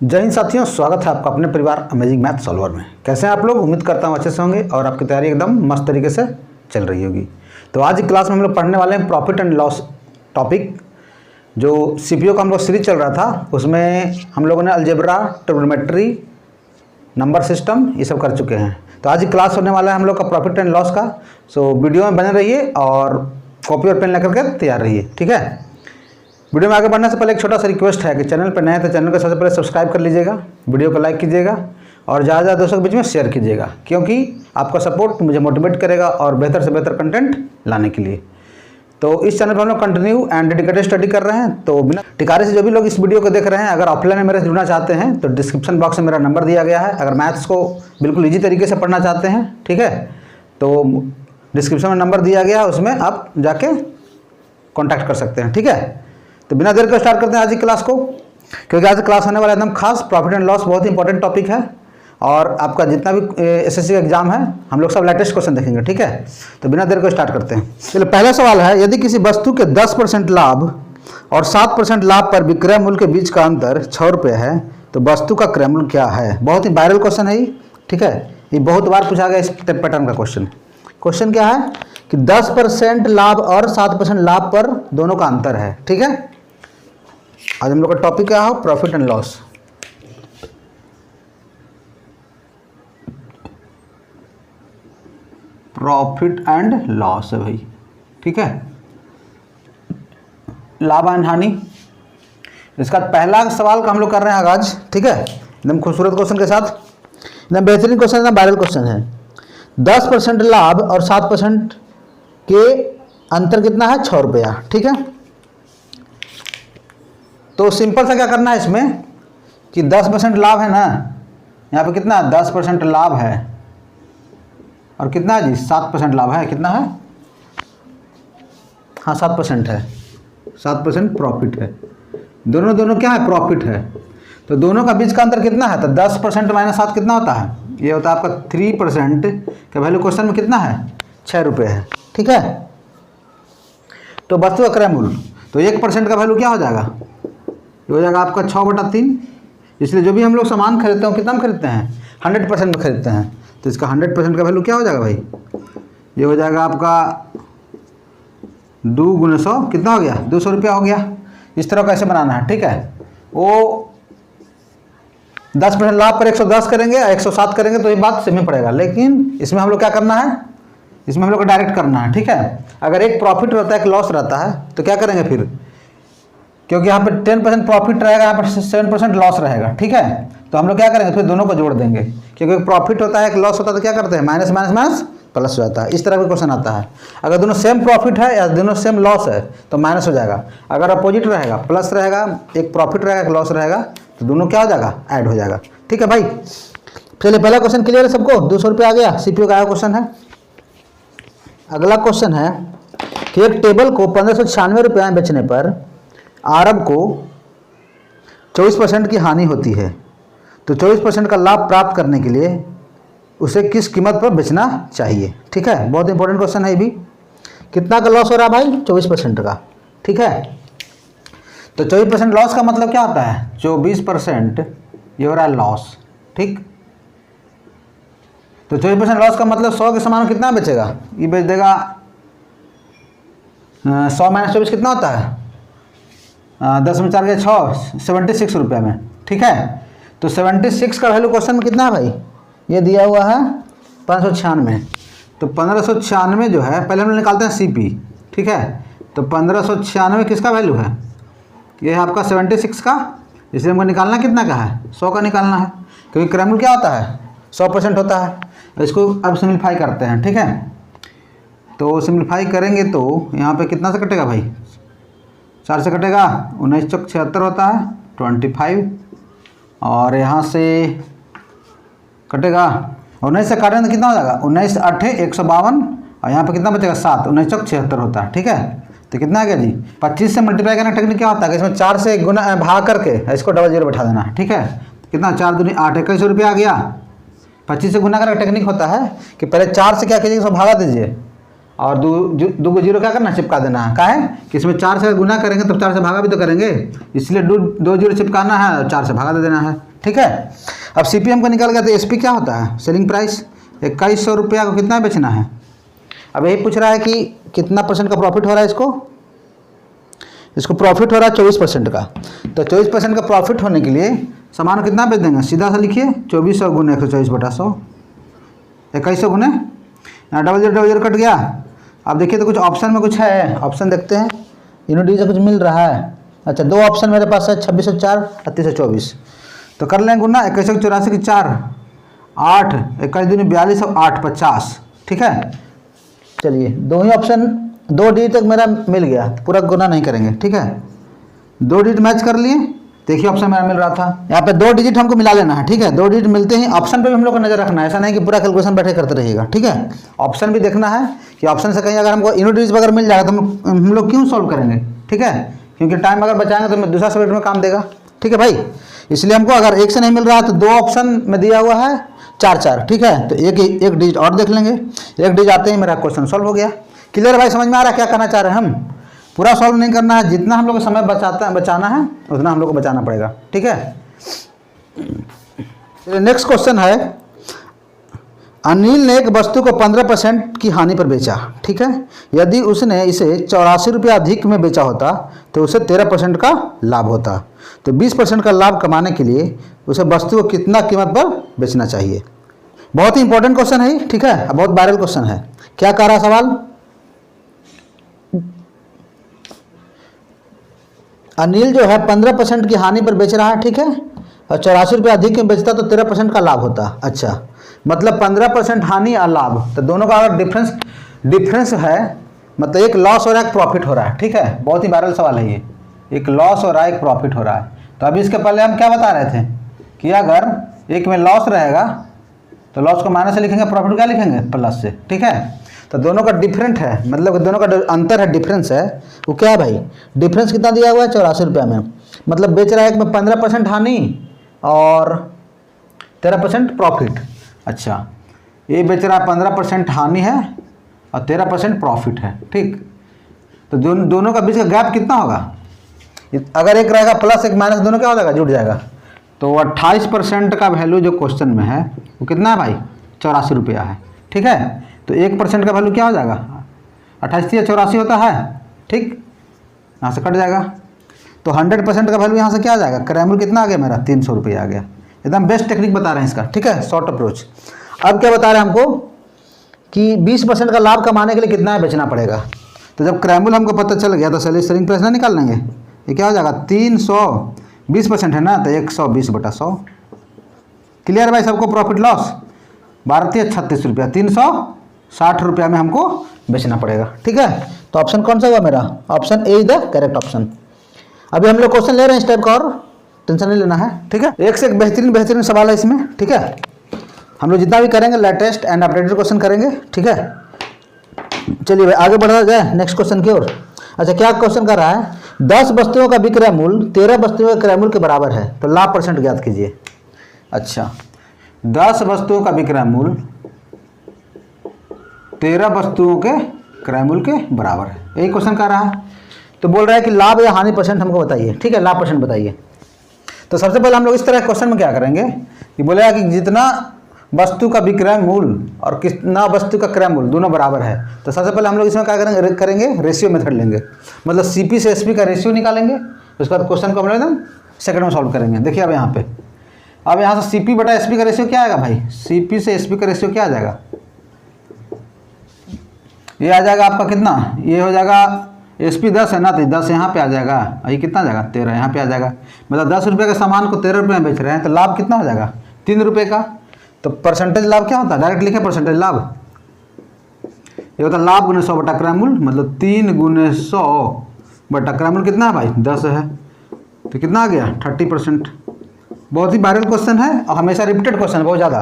जय हिंद साथियों, स्वागत है आपका अपने परिवार अमेजिंग मैथ सॉल्वर में। कैसे हैं आप लोग? उम्मीद करता हूँ अच्छे से होंगे और आपकी तैयारी एकदम मस्त तरीके से चल रही होगी। तो आज की क्लास में हम लोग पढ़ने वाले हैं प्रॉफिट एंड लॉस टॉपिक। जो सीपीओ का हम लोग सीरीज चल रहा था उसमें हम लोगों ने अलजेब्रा, ट्रिग्नोमेट्री, नंबर सिस्टम ये सब कर चुके हैं। तो आज की क्लास होने वाला है हम लोग का प्रॉफिट एंड लॉस का। सो वीडियो में बने रहिए और कॉपी और पेन लेकर के तैयार रहिए, ठीक है। वीडियो में आगे बढ़ने से पहले एक छोटा सा रिक्वेस्ट है कि चैनल पर नए हैं तो चैनल को सबसे पहले सब्सक्राइब कर लीजिएगा, वीडियो को लाइक कीजिएगा और ज़्यादा ज़्यादा दोस्तों के बीच में शेयर कीजिएगा, क्योंकि आपका सपोर्ट मुझे मोटिवेट करेगा और बेहतर से बेहतर कंटेंट लाने के लिए। तो इस चैनल पर हम लोग कंटिन्यू एंड डेडिकेटेड स्टडी कर रहे हैं। तो बिना टिकारे से जो भी लोग इस वीडियो को देख रहे हैं, अगर ऑफलाइन में मेरे से जुड़ना चाहते हैं तो डिस्क्रिप्शन बॉक्स में मेरा नंबर दिया गया है। अगर मैथ्स को बिल्कुल ईजी तरीके से पढ़ना चाहते हैं, ठीक है, तो डिस्क्रिप्शन में नंबर दिया गया है, उसमें आप जाके कॉन्टैक्ट कर सकते हैं, ठीक है। तो बिना देर के स्टार्ट करते हैं आज की क्लास को, क्योंकि आज की क्लास होने वाला एकदम खास प्रॉफिट एंड लॉस, बहुत ही इंपॉर्टेंट टॉपिक है। और आपका जितना भी एसएससी का एग्जाम है हम लोग सब लेटेस्ट क्वेश्चन देखेंगे, ठीक है। तो बिना देर को स्टार्ट करते हैं। चलिए, पहला सवाल है, यदि किसी वस्तु के 10% लाभ और 7% लाभ पर विक्रय मूल्य के बीच का अंतर 6 रुपये है तो वस्तु का क्रय मूल्य क्या है? बहुत ही वायरल क्वेश्चन है ये, ठीक है। ये बहुत बार पूछा गया इस पैटर्न का क्वेश्चन। क्वेश्चन क्या है कि 10% लाभ और 7% लाभ पर दोनों का अंतर है, ठीक है। आज हम लोग का टॉपिक क्या है? Profit and loss. Profit and loss है भाई, ठीक है। लाभ एंड हानि। इसका पहला सवाल का हम लोग कर रहे हैं आगाज, ठीक है। एकदम खूबसूरत क्वेश्चन के साथ, एकदम बेहतरीन क्वेश्चन, एकदम वायरल क्वेश्चन है। 10% लाभ और 7% के अंतर कितना है? 6 रुपया, ठीक है। तो सिंपल सा क्या करना है इसमें कि 10% लाभ है ना, यहाँ पे कितना 10% लाभ है और कितना है जी 7% लाभ है। कितना है? हाँ 7% है, 7% प्रॉफिट है। दोनों क्या है? प्रॉफिट है। तो दोनों का बीच का अंतर कितना है? तो 10% माइनस 7 कितना होता है? ये होता है आपका 3% का वैल्यू क्वेश्चन में कितना है? 6 रुपये है, ठीक है। तो वस्तु का क्रय मूल्य, तो 1% का वैल्यू क्या हो जाएगा? ये हो जाएगा आपका 6/3। इसलिए जो भी हम लोग सामान खरीदते हैं कितना में खरीदते हैं? 100% में खरीदते हैं। तो इसका 100% का वैल्यू क्या हो जाएगा भाई? ये हो जाएगा आपका 2 × 100 कितना हो गया? 200 रुपया हो गया। इस तरह कैसे बनाना है, ठीक है। वो 10% लाभ पर 110 करेंगे या 107 करेंगे तो ये बात सेम ही पड़ेगा, लेकिन इसमें हम लोग क्या करना है? इसमें हम लोग को डायरेक्ट करना है, ठीक है। अगर एक प्रॉफिट रहता है एक लॉस रहता है तो क्या करेंगे फिर? क्योंकि यहाँ पे 10% प्रॉफिट रहेगा, यहाँ पर 7% लॉस रहेगा, ठीक है। तो हम लोग क्या करेंगे? फिर दोनों को जोड़ देंगे, क्योंकि प्रॉफिट होता है एक लॉस होता है तो क्या करते हैं? माइनस माइनस माइनस प्लस हो जाता है। इस तरह का क्वेश्चन आता है। अगर दोनों सेम प्रॉफिट है या दोनों सेम लॉस है तो माइनस हो जाएगा। अगर अपोजिट रहेगा, प्लस रहेगा, एक प्रॉफिट रहेगा एक लॉस रहेगा, तो दोनों क्या हो जाएगा? ऐड हो जाएगा, ठीक है भाई। चलिए, पहला क्वेश्चन क्लियर है सबको? 200 रुपये आ गया, सीपीओ का आया क्वेश्चन है। अगला क्वेश्चन है कि एक टेबल को 1596 रुपये में बेचने पर आरब को 24% की हानि होती है, तो 24% का लाभ प्राप्त करने के लिए उसे किस कीमत पर बेचना चाहिए? ठीक है, बहुत इंपॉर्टेंट क्वेश्चन है ये भी। कितना का लॉस हो रहा है भाई? 24% का, ठीक है। तो 24% लॉस का मतलब क्या होता है? 24% ये हो रहा है लॉस, ठीक। तो 24% लॉस का मतलब 100 के सामान कितना बेचेगा? ये बेच देगा 100 - 24 कितना होता है? 10 में 4 के 6, 76 रुपये में, ठीक है। तो 76 का वैल्यू क्वेश्चन में कितना है भाई? ये दिया हुआ है 1596। तो 1596 जो है, पहले हम लोग निकालते हैं सीपी, ठीक है। तो 1596 किसका वैल्यू है? ये है आपका 76 का। इसलिए हमको निकालना कितना का है? 100 का निकालना है, क्योंकि क्रय मूल्य क्या होता है? 100% होता है। इसको अब सिम्प्लीफाई करते हैं, ठीक है। तो सिम्प्लीफाई करेंगे तो यहाँ पे कितना से कटेगा भाई? 4 से कटेगा, 19 × 76 होता है 25, और यहाँ से कटेगा 19 से काटेंगे तो कितना हो जाएगा? 19 × 8 = 152, और यहाँ पे कितना बचेगा? 7, 19 × 76 होता है, ठीक है। तो कितना आ गया जी? 25 से मल्टीप्लाई करने टेक्निक क्या होता है कि इसमें 4 से गुना भाग करके इसको डबल जीरो बैठा देना है, ठीक है। कितना? 4 दूनी 8, 21 रुपया आ गया। 25 से गुना करके टेक्निक होता है कि पहले 4 से क्या कीजिए, इसको भागा दीजिए और दो को जीरो क्या करना? चिपका देना है। क्या है कि इसमें 4 से गुना करेंगे तो 4 से भागा भी तो करेंगे, इसलिए 2 जीरो चिपकाना है और 4 से भागा दे देना है। ठीक है। अब CPM का निकल गया तो SP क्या होता है, सेलिंग प्राइस। 2100 रुपया को कितना बेचना है। अब यही पूछ रहा है कि कितना % का प्रॉफिट हो रहा है इसको प्रॉफिट हो रहा है 24% का। तो 24% का प्रॉफिट होने के लिए सामान को कितना बेच देंगे, सीधा सा लिखिए 2400 गुने 124/100, 2100 गुने, यहाँ डबल जीरो कट गया। अब देखिए तो कुछ ऑप्शन में कुछ है, ऑप्शन देखते हैं, यूनिट से कुछ मिल रहा है। अच्छा, 2 ऑप्शन मेरे पास है, 2604 3824। तो कर लेंगे गुना, 2184 की 4 8, 21 दूनी 42 और 8 50। ठीक है, चलिए 2 ही ऑप्शन 2 डिजिट तक मेरा मिल गया, पूरा गुना नहीं करेंगे। ठीक है, 2 डिजिट मैच कर लिए, देखिए ऑप्शन मेरा मिल रहा था, यहाँ पे 2 डिजिट हमको मिला लेना है। ठीक है, 2 डिजिट मिलते ही ऑप्शन पे भी हम लोग को नजर रखना है, ऐसा नहीं कि पूरा कैलकुलेशन बैठे करते रहिएगा। ठीक है, ऑप्शन भी देखना है कि ऑप्शन से कहीं अगर हमको यूनिट डिजिट अगर मिल जाएगा तो हम लोग क्यों सॉल्व करेंगे। ठीक है, क्योंकि टाइम अगर बचाएंगे तो दूसरा सब्जेक्ट में काम देगा। ठीक है भाई, इसलिए हमको अगर एक से नहीं मिल रहा है तो 2 ऑप्शन में दिया हुआ है 4 ठीक है, तो एक डिजिट और देख लेंगे, एक डिजिट आते ही मेरा क्वेश्चन सॉल्व हो गया। क्लियर भाई, समझ में आ रहा है क्या करना चाह रहे हैं हम। पूरा सॉल्व नहीं करना है, जितना हम लोग को समय बचाना है उतना हम लोग को बचाना पड़ेगा। ठीक है, नेक्स्ट क्वेश्चन है, अनिल ने एक वस्तु को 15% की हानि पर बेचा। ठीक है, यदि उसने इसे 84 रुपया अधिक में बेचा होता तो उसे 13% का लाभ होता। तो 20% का लाभ कमाने के लिए उसे वस्तु को कितना कीमत पर बेचना चाहिए। बहुत ही इंपॉर्टेंट क्वेश्चन है। ठीक है, बहुत वायरल क्वेश्चन है। क्या कह रहा है सवाल, अनिल जो है 15% की हानि पर बेच रहा है। ठीक है, और 84 रुपये अधिक में बेचता तो 13% का लाभ होता। अच्छा, मतलब 15% हानि और लाभ, तो दोनों का अगर डिफरेंस है, मतलब एक लॉस हो रहा है एक प्रॉफिट हो रहा है। ठीक है, बहुत ही वायरल सवाल है ये, एक लॉस हो रहा है एक प्रॉफिट हो रहा है। तो अभी इसके पहले हम क्या बता रहे थे कि अगर एक में लॉस रहेगा तो लॉस को माइनस से लिखेंगे, प्रॉफिट क्या लिखेंगे, प्लस से। ठीक है, तो दोनों का डिफरेंट है, मतलब दोनों का अंतर है, डिफरेंस है। वो क्या है भाई, डिफरेंस कितना दिया हुआ है 84 रुपया में, मतलब बेच रहा है एक में 15% हानि और 13% प्रॉफिट। अच्छा, ये बेच रहा है 15% हानि है और 13% प्रॉफिट है। ठीक, तो दोनों का बीच का गैप कितना होगा, अगर एक रहेगा प्लस एक माइनस, दोनों क्या हो जाएगा, जुड़ जाएगा। तो 28% का वैल्यू जो क्वेश्चन में है वो कितना है भाई, 84 रुपया है। ठीक है, तो 1% का वैल्यू क्या हो जाएगा, 28 या 84 होता है। ठीक, यहाँ से कट जाएगा, तो 100% का वैल्यू यहाँ से क्या आ जाएगा, क्रैमल कितना आ गया मेरा, 300 रुपया आ गया। एकदम बेस्ट टेक्निक बता रहे हैं इसका। ठीक है, शॉर्ट अप्रोच। अब क्या बता रहे हैं हमको कि 20% का लाभ कमाने के लिए कितना बेचना पड़ेगा। तो जब क्रैमल हमको पता चल गया तो सेलिंग प्राइस ना निकाल लेंगे, ये क्या हो जाएगा 300, 20% है ना, तो 120/100। क्लियर भाई सबको, प्रॉफिट लॉस 1236 रुपया, 360 रुपया में हमको बेचना पड़ेगा। ठीक है, तो ऑप्शन कौन सा हुआ मेरा, option A is the correct option. अभी हम लोग क्वेश्चन ले रहे हैं इस टाइप का, और टेंशन नहीं लेना है। ठीक है, एक से एक बेहतरीन सवाल है इसमें। ठीक है, हम लोग जितना भी करेंगे लेटेस्ट एंड अपडेटेड क्वेश्चन करेंगे। ठीक है, चलिए भाई आगे बढ़ा जाए नेक्स्ट क्वेश्चन की ओर। अच्छा, क्या क्वेश्चन कर रहा है, 10 वस्तुओं का विक्रय मूल्य 13 वस्तुओं के क्रय मूल्य के बराबर है, तो लाभ % ज्ञात कीजिए। अच्छा, 10 वस्तुओं का विक्रय मूल्य 13 वस्तुओं के क्रय मूल्य के बराबर है, यही क्वेश्चन कर रहा है। तो बोल रहा है कि लाभ या हानि % हमको बताइए। ठीक है, लाभ % बताइए। तो सबसे पहले हम लोग इस तरह क्वेश्चन में क्या करेंगे कि बोलेगा कि जितना वस्तु का विक्रय मूल्य और कितना वस्तु का क्रय मूल्य दोनों बराबर है, तो सबसे पहले हम लोग इसमें क्या करेंगे रेशियो मेथड लेंगे, मतलब CP से SP का रेशियो निकालेंगे। उसके बाद क्वेश्चन को हम लोग एकदम सेकंड में सॉल्व करेंगे। देखिए अब यहाँ पे, अब यहाँ से CP/SP का रेशियो क्या आएगा भाई, CP से SP का रेशियो क्या आ जाएगा, ये आ जाएगा आपका कितना, ये हो जाएगा SP 10 है ना, तो 10 यहाँ पे आ जाएगा, ये कितना आ जाएगा 13 यहाँ पे आ जाएगा। मतलब 10 रुपये के सामान को 13 रुपये में बेच रहे हैं, तो लाभ कितना हो जाएगा 3 रुपये का। तो परसेंटेज लाभ क्या होता है, डायरेक्ट लिखे परसेंटेज लाभ, ये होता है लाभ गुने 100 बटा क्रय मूल्य, मतलब 3 गुने 100 बटा क्रय मूल्य कितना है भाई 10 है, तो कितना आ गया 30%। बहुत ही वायरल क्वेश्चन है और हमेशा रिपीटेड क्वेश्चन है, बहुत ज़्यादा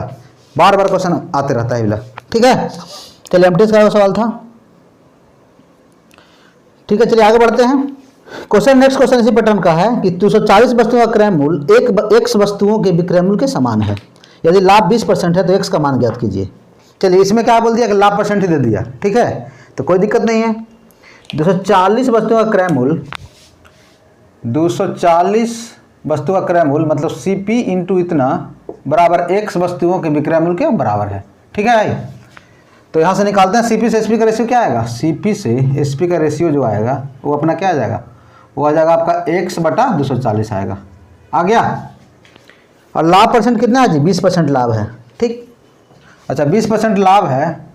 बार बार क्वेश्चन आते रहता है। ठीक है, चलिए MTS का सवाल था। ठीक है, चलिए आगे बढ़ते हैं। क्वेश्चन नेक्स्ट क्वेश्चन इसी पैटर्न का है कि 240 वस्तुओं का क्रय मूल्य x वस्तुओं के विक्रय मूल्य के समान है, यदि लाभ 20% है तो x का मान ज्ञात कीजिए। चलिए इसमें क्या बोल दिया कि लाभ % ही दे दिया। ठीक है, तो कोई दिक्कत नहीं है। 240 वस्तुओं का क्रय मूल्य 240 वस्तु का क्रय मूल्य मतलब CP इंटू इतना बराबर x वस्तुओं के विक्रय मूल्य के बराबर है। ठीक है भाई, तो यहाँ से निकालते हैं CP से SP का रेशियो क्या आएगा, CP से SP का रेशियो जो आएगा वो अपना क्या आ जाएगा, वो आ जाएगा आपका x बटा 240 आएगा। आ गया। और लाभ परसेंट कितना है जी, 20% लाभ है। ठीक, अच्छा 20% लाभ है,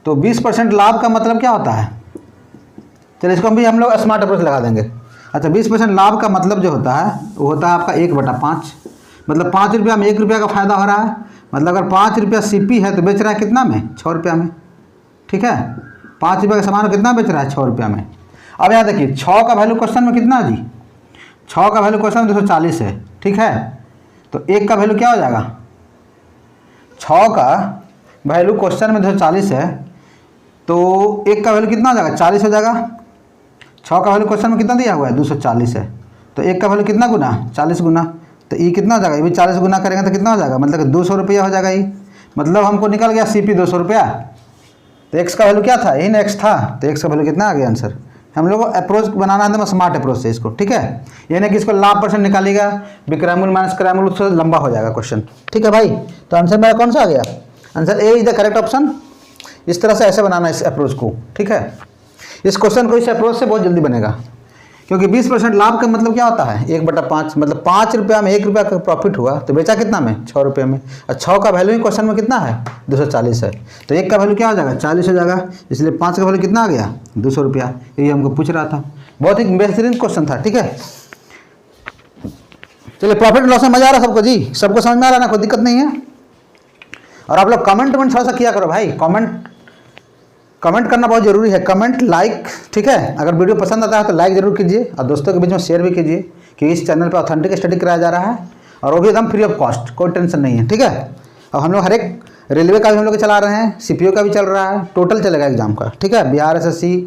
तो 20% लाभ का मतलब क्या होता है, चलिए इसको भी हम लोग स्मार्ट अप्रोच लगा देंगे। अच्छा 20% लाभ का मतलब जो होता है वो होता है आपका 1/5, मतलब 5 रुपया में 1 रुपया का फायदा हो रहा है। मतलब अगर 5 रुपया CP है तो बेच रहा है कितना में, 6 रुपया में। ठीक है, 5 रुपये का सामान कितना बेच रहा है, 6 रुपया में। अब यहाँ देखिए 6 का वैल्यू क्वेश्चन में कितना है जी, 6 का वैल्यू क्वेश्चन में 240 है। ठीक है, तो 1 का वैल्यू क्या हो जाएगा, 6 का वैल्यू क्वेश्चन में 240 है, तो 1 का वैल्यू कितना हो जाएगा, 40 हो जाएगा। 6 का वैल्यू क्वेश्चन में कितना दिया हुआ है, 240 है, तो 1 का वैल्यू कितना गुना, 40 गुना, तो ये कितना हो जाएगा, ये भी 40 गुना करेंगे तो कितना हो जाएगा, मतलब कि 200 रुपया हो जाएगा। ये मतलब हमको निकल गया CP 200 रुपया। तो x का वैल्यू क्या था, यही ना x था, तो x का वैल्यू कितना आ गया आंसर। हम लोग को अप्रोच बनाना है, स्मार्ट अप्रोच से इसको। ठीक है, ये नहीं कि इसको लाभ परसेंट निकालेगा, विक्रय मूल्य माइनस क्रय मूल्य, उससे लंबा हो जाएगा क्वेश्चन। ठीक है भाई, तो आंसर मेरा कौन सा आ गया, answer A is the correct option. इस तरह से ऐसे बनाना इस अप्रोच को। ठीक है, इस क्वेश्चन को इस अप्रोच से बहुत जल्दी बनेगा, क्योंकि 20% लाभ का मतलब क्या होता है, 1/5, मतलब 5 रुपया में 1 रुपया का प्रॉफिट हुआ तो बेचा कितना में, 6 रुपये में। और 6 का वैल्यू ही क्वेश्चन में कितना है, 240 है, तो 1 का वैल्यू क्या हो जाएगा, 40 हो जाएगा, इसलिए 5 का वैल्यू कितना आ गया, 200 रुपया। यही हमको पूछ रहा था, बहुत ही बेहतरीन क्वेश्चन था। ठीक है, चलिए प्रॉफिट एंड लॉस में मजा आ रहा है सबको जी, सबको समझ में आ रहा है ना, कोई दिक्कत नहीं है। और आप लोग कमेंट थोड़ा सा किया करो भाई, कमेंट करना बहुत ज़रूरी है, कमेंट लाइक। ठीक है, अगर वीडियो पसंद आता है तो लाइक ज़रूर कीजिए और दोस्तों के बीच में शेयर भी कीजिए कि इस चैनल पर ऑथेंटिक स्टडी कराया जा रहा है, और वो भी एकदम फ्री ऑफ कॉस्ट, कोई टेंशन नहीं है। ठीक है, और हम लोग हर एक रेलवे का भी हम लोग चला रहे हैं, CPO का भी चल रहा है, टोटल चलेगा एग्जाम का। ठीक है, बिहार SSC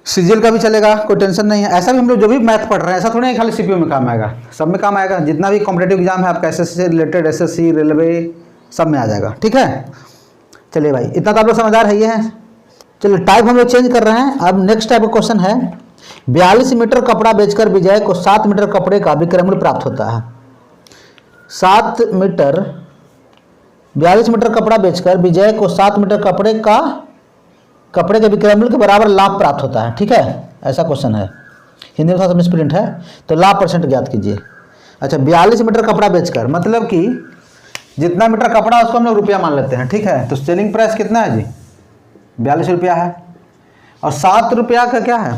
CGL का भी चलेगा, कोई टेंशन नहीं है। ऐसा भी हम लोग जो भी मैथ पढ़ रहे हैं, ऐसा थोड़ी है खाली CPO में काम आएगा, सब में काम आएगा। जितना भी कॉम्पिटेटिव एग्जाम है आपका SSC से रिलेटेड, SSC रेलवे सब में आ जाएगा। ठीक है, चलिए भाई इतना तो आप लोग समझदार है ये है। चलिए टाइप हम लोग चेंज कर रहे हैं। अब नेक्स्ट टाइप का क्वेश्चन है, 42 मीटर कपड़ा बेचकर विजय को 7 मीटर कपड़े का विक्रय मूल्य प्राप्त होता है। 42 मीटर कपड़ा बेचकर विजय को 7 मीटर कपड़े के विक्रय मूल्य के बराबर लाभ प्राप्त होता है। ठीक है, ऐसा क्वेश्चन है, हिंदी में थोड़ा सा मिसप्रिंट है, तो लाभ परसेंट ज्ञात कीजिए। अच्छा 42 मीटर कपड़ा बेचकर मतलब कि जितना मीटर कपड़ा उसको हम लोग रुपया मान लेते हैं। ठीक है, तो सेलिंग प्राइस कितना है जी, 42 रुपया है, और 7 रुपया का क्या है,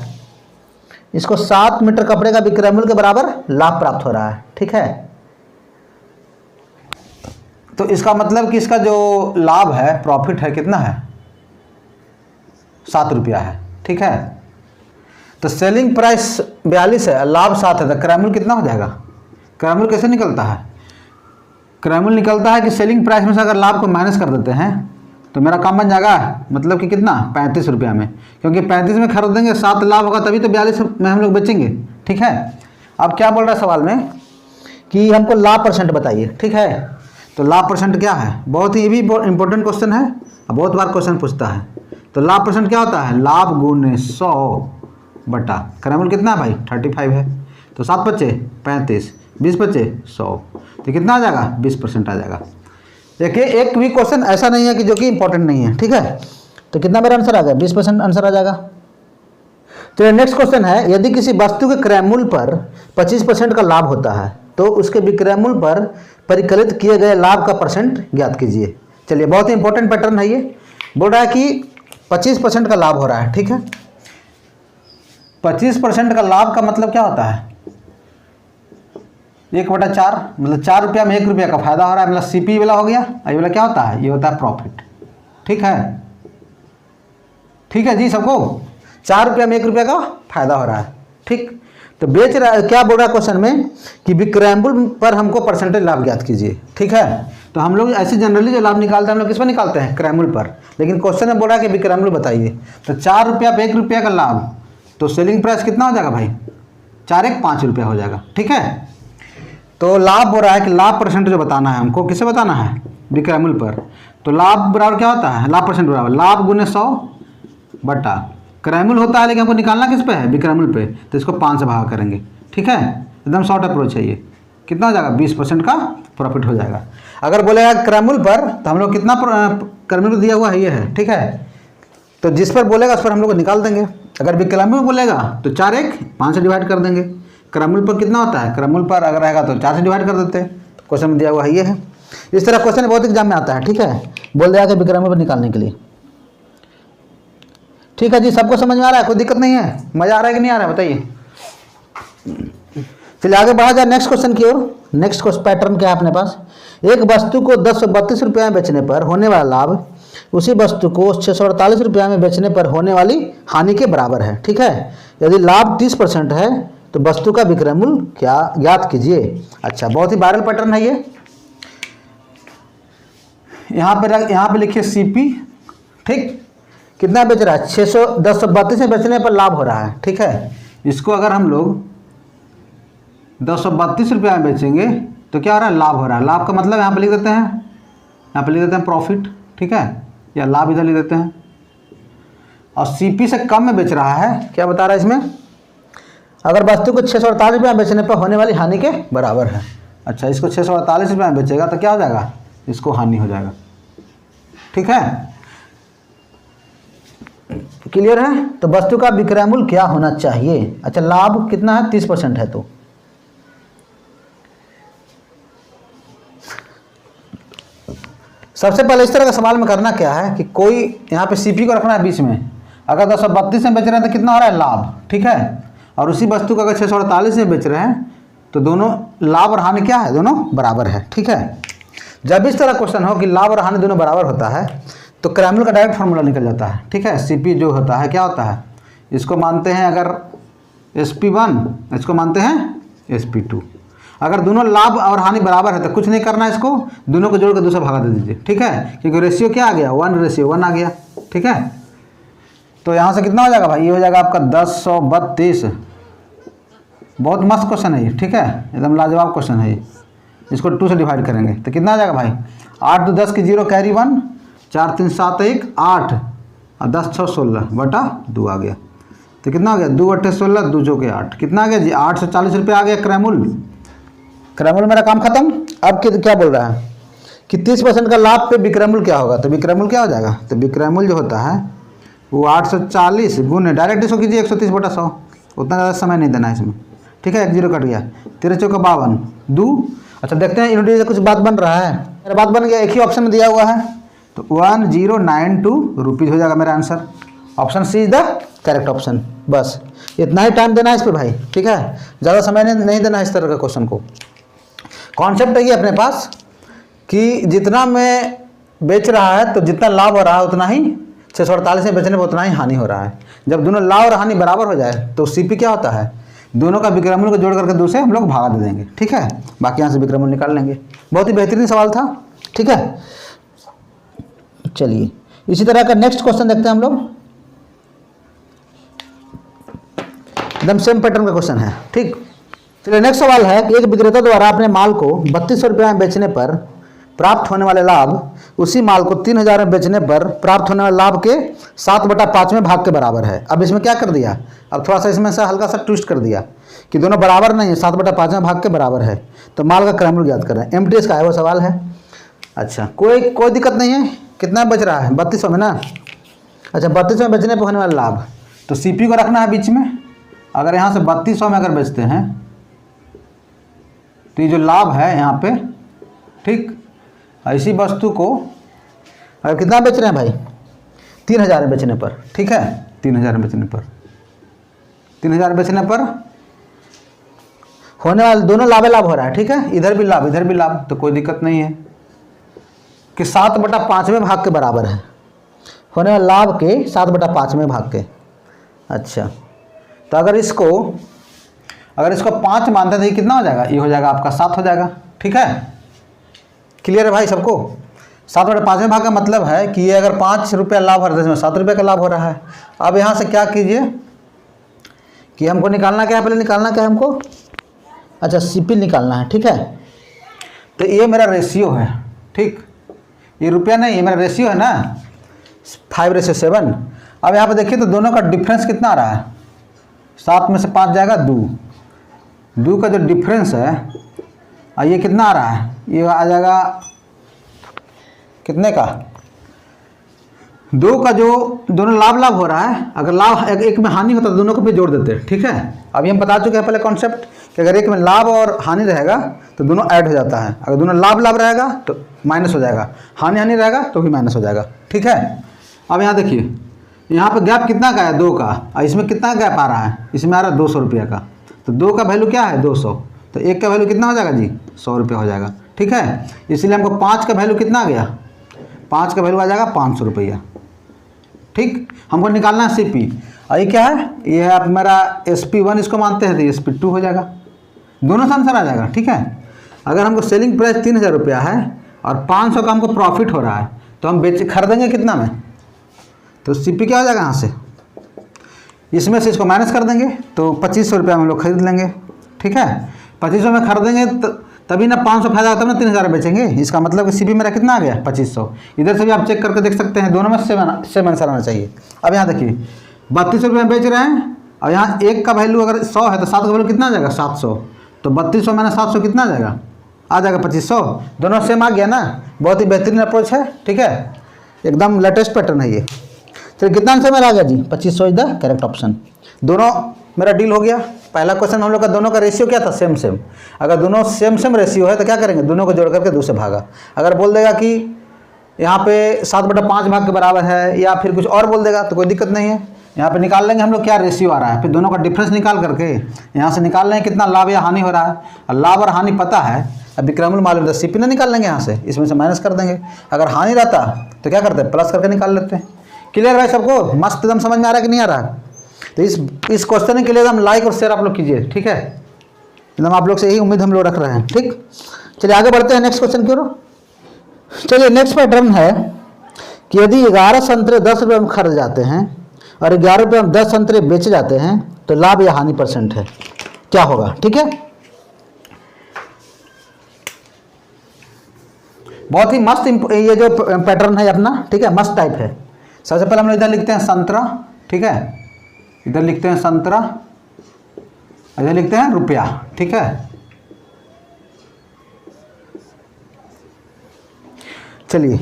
इसको 7 मीटर कपड़े का विक्रय मूल्य के बराबर लाभ प्राप्त हो रहा है। ठीक है, तो इसका मतलब कि इसका जो लाभ है, प्रॉफिट है, कितना है, 7 रुपया है। ठीक है, तो सेलिंग प्राइस 42 है, लाभ 7 है, तो क्रय मूल्य कितना हो जाएगा। क्रय मूल्य कैसे निकलता है, क्रय मूल्य निकलता है कि सेलिंग प्राइस में से अगर लाभ को माइनस कर देते हैं तो मेरा काम बन जाएगा, मतलब कि कितना, 35 रुपया में, क्योंकि 35 में खरीदेंगे, 7 लाभ होगा, तभी तो 42 में हम लोग बेचेंगे। ठीक है, अब क्या बोल रहा है सवाल में कि हमको लाभ परसेंट बताइए। ठीक है, तो लाभ परसेंट क्या है, बहुत ही ये भी इंपॉर्टेंट क्वेश्चन है, बहुत बार क्वेश्चन पूछता है। तो लाभ परसेंट क्या होता है, लाभ गुने 100 बटा क्रय मूल्य कितना है भाई, 35 है, तो 7 बचे 35, 20 बचे 100, तो कितना आ जाएगा, 20% आ जाएगा। देखिए एक भी क्वेश्चन ऐसा नहीं है कि जो कि इंपॉर्टेंट नहीं है। ठीक है, तो कितना मेरा आंसर आ गया, 20% आंसर आ जाएगा। तो नेक्स्ट क्वेश्चन है, यदि किसी वस्तु के क्रय मूल्य पर 25% का लाभ होता है तो उसके विक्रय मूल्य पर परिकलित किए गए लाभ का परसेंट ज्ञात कीजिए। चलिए बहुत ही इंपॉर्टेंट पैटर्न है ये, बोल रहा है कि 25% का लाभ हो रहा है। ठीक है, 25% का लाभ का मतलब क्या होता है, 1/4, मतलब 4 रुपया में 1 रुपया का फायदा हो रहा है, मतलब CP वाला हो गया। ये वाला क्या होता है, ये होता है प्रॉफिट। ठीक है, ठीक है जी, सबको 4 रुपया में 1 रुपया का फायदा हो रहा है। ठीक, तो बेच रहा है, क्या बोल रहा है क्वेश्चन में कि विक्रय मूल्य पर हमको परसेंटेज लाभ ज्ञात कीजिए। ठीक है, तो हम लोग ऐसे जनरली जो लाभ निकालते हैं हम लोग किस पर निकालते हैं, क्रय मूल्य पर, लेकिन क्वेश्चन में बोल रहा है कि विक्रय मूल्य बताइए। तो 4 रुपया पे 1 रुपया का लाभ, तो सेलिंग प्राइस कितना हो जाएगा भाई, 4 1 5 रुपया हो जाएगा। ठीक है, तो लाभ हो रहा है कि लाभ परसेंट जो बताना है हमको, किसे बताना है, विक्रय मूल्य पर। तो लाभ बराबर क्या होता है, लाभ परसेंट बराबर लाभ गुने 100 बटा क्रय मूल्य होता है, लेकिन हमको निकालना किस पे है, विक्रय मूल्य पे, तो इसको 5 से भाग करेंगे। ठीक है, एकदम शॉर्ट अप्रोच है ये। कितना हो जाएगा, 20% का प्रॉफिट हो जाएगा। अगर बोलेगा क्रैमुल पर, तो हम लोग कितना क्रैमुल को दिया हुआ है ये है, ठीक है, तो जिस पर बोलेगा उस पर हम लोग निकाल देंगे। अगर विक्रमुल बोलेगा तो 4 1 5 से डिवाइड कर देंगे। क्रैमुल पर कितना होता है, क्रैमुल पर अगर रहेगा तो 4 से डिवाइड कर देते हैं। क्वेश्चन में दिया हुआ है ये है। इस तरह क्वेश्चन बहुत एग्जाम में आता है, ठीक है, बोल देगा कि विक्रमुल पर निकालने के लिए। ठीक है जी, सबको समझ में आ रहा है, कोई दिक्कत नहीं है, मजा आ रहा है कि नहीं आ रहा है बताइए। चलिए आगे बढ़ा जाए नेक्स्ट क्वेश्चन की ओर। नेक्स्ट क्वेश्चन पैटर्न क्या है अपने पास, एक वस्तु को 1032 रुपये में बेचने पर होने वाला लाभ उसी वस्तु को 648 रुपये में बेचने पर होने वाली हानि के बराबर है, ठीक है। यदि लाभ 30% है तो वस्तु का विक्रय मूल्य क्या ज्ञात कीजिए। अच्छा, बहुत ही वायरल पैटर्न है ये। यहाँ पे लिखिए सीपी, ठीक, कितना बेच रहा है, 1032 में बेचने पर लाभ हो रहा है, ठीक है। इसको अगर हम लोग 1032 रुपये में बेचेंगे तो क्या हो रहा है, लाभ हो रहा है। लाभ का मतलब यहाँ पे लिख देते हैं, यहाँ पे लिख देते हैं प्रॉफिट, ठीक है, या लाभ इधर लिख देते हैं। और सीपी से कम में बेच रहा है, क्या बता रहा है इसमें, अगर वस्तु को 648 रुपये में बेचने पर होने वाली हानि के बराबर है। अच्छा, इसको 648 रुपये में बेचेगा तो क्या हो जाएगा, इसको हानि हो जाएगा, ठीक है, क्लियर है। तो वस्तु का विक्रय मूल्य क्या होना चाहिए। अच्छा, लाभ कितना है, 30% है। तो सबसे पहले इस तरह का सवाल में करना क्या है कि कोई यहाँ पे सीपी को रखना है बीच में। अगर 1032 में बेच रहे हैं तो कितना हो रहा है, लाभ, ठीक है, और उसी वस्तु को अगर 648 में बेच रहे हैं तो दोनों लाभ और हानि क्या है, दोनों बराबर है, ठीक है। जब इस तरह क्वेश्चन हो कि लाभ और हानि दोनों बराबर होता है तो क्रैमुल का डायरेक्ट फार्मूला निकल जाता है, ठीक है। सीपी जो होता है क्या होता है, इसको मानते हैं अगर SP1, इसको मानते हैं SP2। अगर दोनों लाभ और हानि बराबर है तो कुछ नहीं करना है, इसको दोनों को जोड़ कर दूसरा भागा दे दीजिए, ठीक है, क्योंकि रेशियो क्या आ गया, 1:1 आ गया, ठीक है। तो यहाँ से कितना हो जाएगा भाई, ये हो जाएगा आपका 1032। बहुत मस्त क्वेश्चन है ये, ठीक है, एकदम लाजवाब क्वेश्चन है ये। इसको 2 से डिवाइड करेंगे तो कितना आ जाएगा भाई, 8 2 10 की 0 कैरी 1, 4 3 7 1 8 और 10 6 16 बटा 2 आ गया। तो कितना आ गया, 2 8 16 2 जो के 8, कितना आ गया जी, 840 रुपये आ गया क्रैमुल। क्रैमुल मेरा काम खत्म। अब क्या बोल रहा है कि 30% का लाभ पे विक्रय मूल्य क्या होगा, तो विक्रय मूल्य क्या हो जाएगा, तो विक्रय मूल्य जो होता है वो 840 गुने डायरेक्ट इसको कीजिए 130/100, उतना ज़्यादा समय नहीं देना है इसमें, ठीक है। 1 0 कट गया, 13 चौका 52 2। अच्छा, देखते हैं यूनिट से कुछ बात बन रहा है, मेरा बात बन गया, एक ही ऑप्शन में दिया हुआ है तो 1092 रुपीज़ हो जाएगा मेरा answer. Option C is the correct option. बस इतना ही टाइम देना है इस पर भाई, ठीक है, ज़्यादा समय नहीं देना है इस तरह के क्वेश्चन को। कॉन्सेप्ट है ये अपने पास कि जितना मैं बेच रहा है तो जितना लाभ हो रहा है उतना ही 648 में बेचने पर उतना ही हानि हो रहा है। जब दोनों लाभ और हानि बराबर हो जाए तो सीपी क्या होता है, दोनों का विक्रय मूल्य को जोड़ करके दूसरे हम लोग भागा दे देंगे, ठीक है, बाकी यहाँ से विक्रय मूल्य निकाल लेंगे। बहुत ही बेहतरीन सवाल था, ठीक है। चलिए इसी तरह का नेक्स्ट क्वेश्चन देखते हैं हम लोग, एकदम सेम पैटर्न का क्वेश्चन है, ठीक। चलिए नेक्स्ट सवाल है कि एक विक्रेता द्वारा अपने माल को 3200 रुपये में बेचने पर प्राप्त होने वाले लाभ उसी माल को 3000 में बेचने पर प्राप्त होने वाले लाभ के 7/5वें भाग के बराबर है। अब इसमें क्या कर दिया, अब थोड़ा सा इसमें से हल्का सा ट्विस्ट कर दिया कि दोनों बराबर नहीं है, 7/5वें भाग के बराबर है, तो माल का क्रय मूल्य ज्ञात करें। MTS का है वो सवाल है। अच्छा, कोई दिक्कत नहीं है, कितना बच रहा है, 3200 में ना। अच्छा, 3200 में बेचने पर होने वाला लाभ, तो CP को रखना है बीच में। अगर यहाँ से 3200 में अगर बेचते हैं तो ये जो लाभ है यहाँ पे, ठीक, ऐसी वस्तु को अगर कितना बेच रहे हैं भाई, 3000 में बेचने पर, ठीक है, 3000 में बेचने पर, 3000 में बेचने पर होने वाले दोनों लाभ हो रहा है, ठीक है, इधर भी लाभ इधर भी लाभ, तो कोई दिक्कत नहीं है कि 7/5वें भाग के बराबर है, होने वाले लाभ के 7/5वें भाग के। अच्छा, तो अगर इसको 5 मानते हैं तो ये कितना हो जाएगा, ये हो जाएगा आपका 7 हो जाएगा, ठीक है। क्लियर है भाई सबको। 7/5वें भाग का मतलब है कि ये अगर 5 रुपये लाभ हो रहा है तो इसमें 7 रुपये का लाभ हो रहा है। अब यहाँ से क्या कीजिए कि हमको निकालना क्या है, पहले निकालना क्या है हमको, अच्छा CP निकालना है, ठीक है। तो ये मेरा रेशियो है, ठीक, ये रुपया नहीं, ये मेरा रेशियो है ना, 5:7। अब यहाँ पे देखिए तो दोनों का डिफरेंस कितना आ रहा है, 7 में से 5 जाएगा 2, दो का जो डिफरेंस है ये कितना आ रहा है, ये आ जाएगा कितने का, दो का जो दोनों लाभ लाभ हो रहा है, अगर लाभ एक में हानि होता तो दोनों को भी जोड़ देते हैं। ठीक है, अभी हम बता चुके हैं पहले कॉन्सेप्ट कि अगर एक में लाभ और हानि रहेगा तो दोनों ऐड हो जाता है, अगर दोनों लाभ लाभ रहेगा तो माइनस हो जाएगा, हानि हानि रहेगा तो भी माइनस हो जाएगा। ठीक है, अब यहाँ देखिए, यहाँ पे गैप कितना का है, 2 का, और इसमें कितना गैप आ रहा है, इसमें आ रहा है 200 रुपये का, तो 2 का वैल्यू क्या है 200, तो 1 का वैल्यू कितना हो जाएगा जी 100 रुपये हो जाएगा। ठीक है, इसलिए हमको 5 का वैल्यू कितना आ गया, 5 का वैल्यू आ जाएगा 500 रुपया। ठीक, हमको निकालना है CP, और ये क्या है, ये है आप मेरा SP1 इसको मानते हैं तो SP2 हो जाएगा, दोनों से आंसर आ जाएगा। ठीक है, अगर हमको सेलिंग प्राइस 3000 रुपया है और 500 का हमको प्रॉफिट हो रहा है तो हम खरीदेंगे कितना में, तो CP क्या हो जाएगा यहाँ से, इसमें से इसको माइनस कर देंगे तो 2500 रुपया में हम लोग खरीद लेंगे। ठीक है, 2500 में खरीदेंगे तभी ना 500 फायदा होता है ना 3000 बेचेंगे, इसका मतलब कि CP मेरा कितना आ गया 2500। इधर से भी आप चेक करके देख सकते हैं, दोनों में सेम आंसर आना चाहिए। अब यहाँ देखिए 3200 रुपये में बेच रहे हैं, और यहाँ 1 का वैल्यू अगर 100 है तो 7 का वैल्यू कितना आ जाएगा 700, तो 3200 मैंने 700 कितना आ जाएगा, आ जाएगा 2500, दोनों सेम आ गया ना, बहुत ही बेहतरीन अप्रोच है। ठीक है, एकदम लेटेस्ट पैटर्न है ये। चलिए कितना आंसर मेरा आ गया जी 2500 इज द करेक्ट ऑप्शन। दोनों मेरा डील हो गया। पहला क्वेश्चन हम लोग का दोनों का रेशियो क्या था, सेम सेम, अगर दोनों सेम सेम रेशियो है तो क्या करेंगे, दोनों को जोड़ करके 2 से भागा। अगर बोल देगा कि यहाँ पे 7/5 भाग के बराबर है या फिर कुछ और बोल देगा तो कोई दिक्कत नहीं है, यहाँ पे निकाल लेंगे हम लोग क्या रेशियो आ रहा है, फिर दोनों का डिफरेंस निकाल करके यहाँ से निकाल लेंगे कितना लाभ या हानि हो रहा है, और लाभ और हानि पता है, अब विक्रमुल मालूम है CP ना निकाल लेंगे यहाँ से, इसमें से माइनस कर देंगे। अगर हानि रहता तो क्या करते हैं, प्लस करके निकाल लेते हैं। क्लियर भाई सबको, मस्त एकदम समझ में आ रहा है कि नहीं आ रहा है, तो इस क्वेश्चन के लिए एकदम लाइक और शेयर आप लोग कीजिए। ठीक है, एकदम आप लोग से यही उम्मीद हम लोग रख रहे हैं। ठीक, चलिए आगे बढ़ते हैं नेक्स्ट क्वेश्चन की ओर। चलिए नेक्स्ट पैटर्न है कि यदि 11 संतरे 10 रुपये में खरीदे जाते हैं और 11 रुपये में 10 संतरे बेचे जाते हैं तो लाभ या हानि परसेंट है, क्या होगा। ठीक है, बहुत ही मस्त ये जो पैटर्न है अपना, ठीक है, मस्त टाइप है। सबसे पहले हम लोग इधर लिखते हैं संतरा, ठीक है, इधर लिखते हैं संतरा, इधर लिखते हैं रुपया। ठीक है, चलिए,